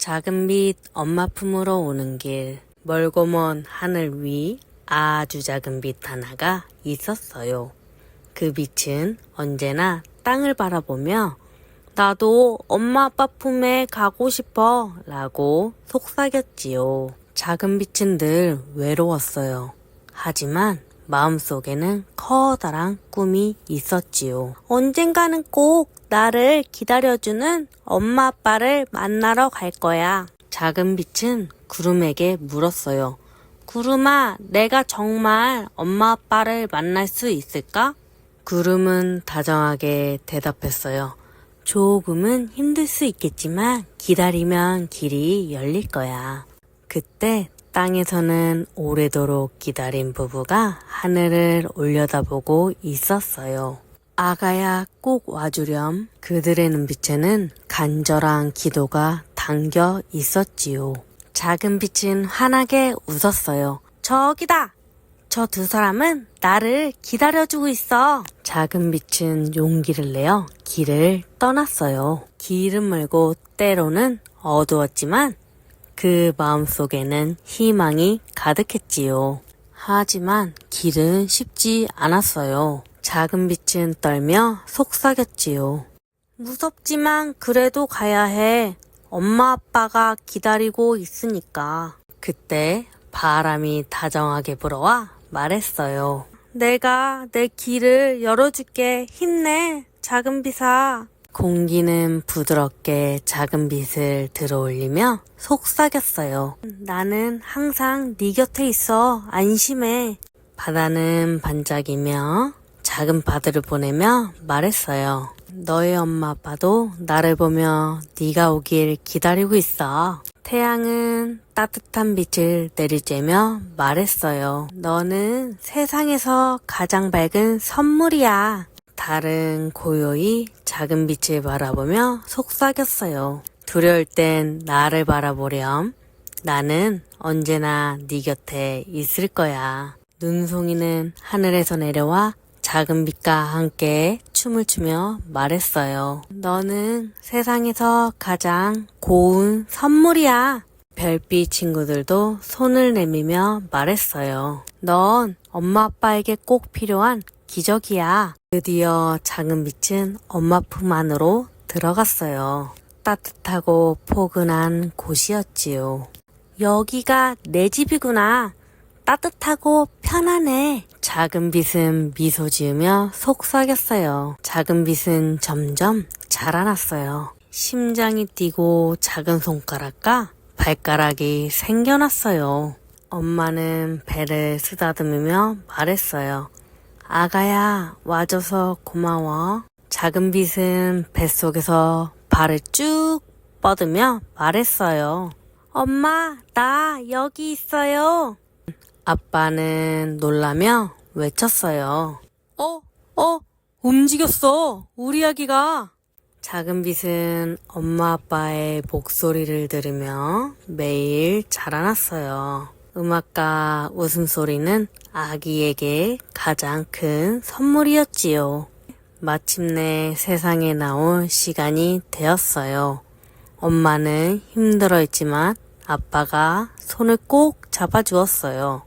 작은 빛 엄마 품으로 오는 길, 멀고 먼 하늘 위 아주 작은 빛 하나가 있었어요. 그 빛은 언제나 땅을 바라보며 나도 엄마 아빠 품에 가고 싶어 라고 속삭였지요. 작은 빛은 늘 외로웠어요. 하지만 마음속에는 커다란 꿈이 있었지요. 언젠가는 꼭 나를 기다려주는 엄마 아빠를 만나러 갈 거야. 작은 빛은 구름에게 물었어요. 구름아, 내가 정말 엄마 아빠를 만날 수 있을까? 구름은 다정하게 대답했어요. 조금은 힘들 수 있겠지만 기다리면 길이 열릴 거야. 그때 땅에서는 오래도록 기다린 부부가 하늘을 올려다보고 있었어요. 아가야, 꼭 와주렴. 그들의 눈빛에는 간절한 기도가 담겨 있었지요. 작은 빛은 환하게 웃었어요. 저기다! 저 두 사람은 나를 기다려주고 있어. 작은 빛은 용기를 내어 길을 떠났어요. 길은 멀고 때로는 어두웠지만 그 마음속에는 희망이 가득했지요. 하지만 길은 쉽지 않았어요. 작은 빛은 떨며 속삭였지요. 무섭지만 그래도 가야 해. 엄마 아빠가 기다리고 있으니까. 그때 바람이 다정하게 불어와 말했어요. 내가 내 길을 열어줄게. 힘내, 작은 빛아. 공기는 부드럽게 작은 빛을 들어올리며 속삭였어요. 나는 항상 네 곁에 있어. 안심해. 바다는 반짝이며 작은 바다를 보내며 말했어요. 너의 엄마 아빠도 나를 보며 네가 오길 기다리고 있어. 태양은 따뜻한 빛을 내리쬐며 말했어요. 너는 세상에서 가장 밝은 선물이야. 달은 고요히 작은 빛을 바라보며 속삭였어요. 두려울 땐 나를 바라보렴. 나는 언제나 네 곁에 있을 거야. 눈송이는 하늘에서 내려와 작은 빛과 함께 춤을 추며 말했어요. 너는 세상에서 가장 고운 선물이야. 별빛 친구들도 손을 내밀며 말했어요. 넌 엄마 아빠에게 꼭 필요한 기적이야. 드디어 작은 빛은 엄마 품 안으로 들어갔어요. 따뜻하고 포근한 곳이었지요. 여기가 내 집이구나. 따뜻하고 편하네. 작은 빛은 미소 지으며 속삭였어요. 작은 빛은 점점 자라났어요. 심장이 뛰고 작은 손가락과 발가락이 생겨났어요. 엄마는 배를 쓰다듬으며 말했어요. 아가야, 와줘서 고마워. 작은 빛은 뱃속에서 발을 쭉 뻗으며 말했어요. 엄마, 나 여기 있어요. 아빠는 놀라며 외쳤어요. 움직였어. 우리 아기가. 작은 빛은 엄마 아빠의 목소리를 들으며 매일 자라났어요. 음악과 웃음소리는 아기에게 가장 큰 선물이었지요. 마침내 세상에 나올 시간이 되었어요. 엄마는 힘들어했지만 아빠가 손을 꼭 잡아주었어요.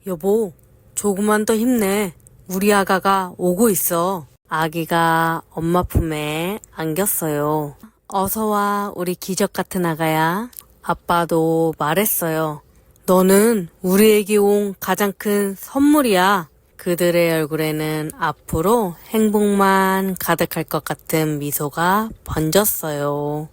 여보, 조금만 더 힘내. 우리 아가가 오고 있어. 아기가 엄마 품에 안겼어요. 어서와, 우리 기적 같은 아가야. 아빠도 말했어요. 너는 우리에게 온 가장 큰 선물이야. 그들의 얼굴에는 앞으로 행복만 가득할 것 같은 미소가 번졌어요.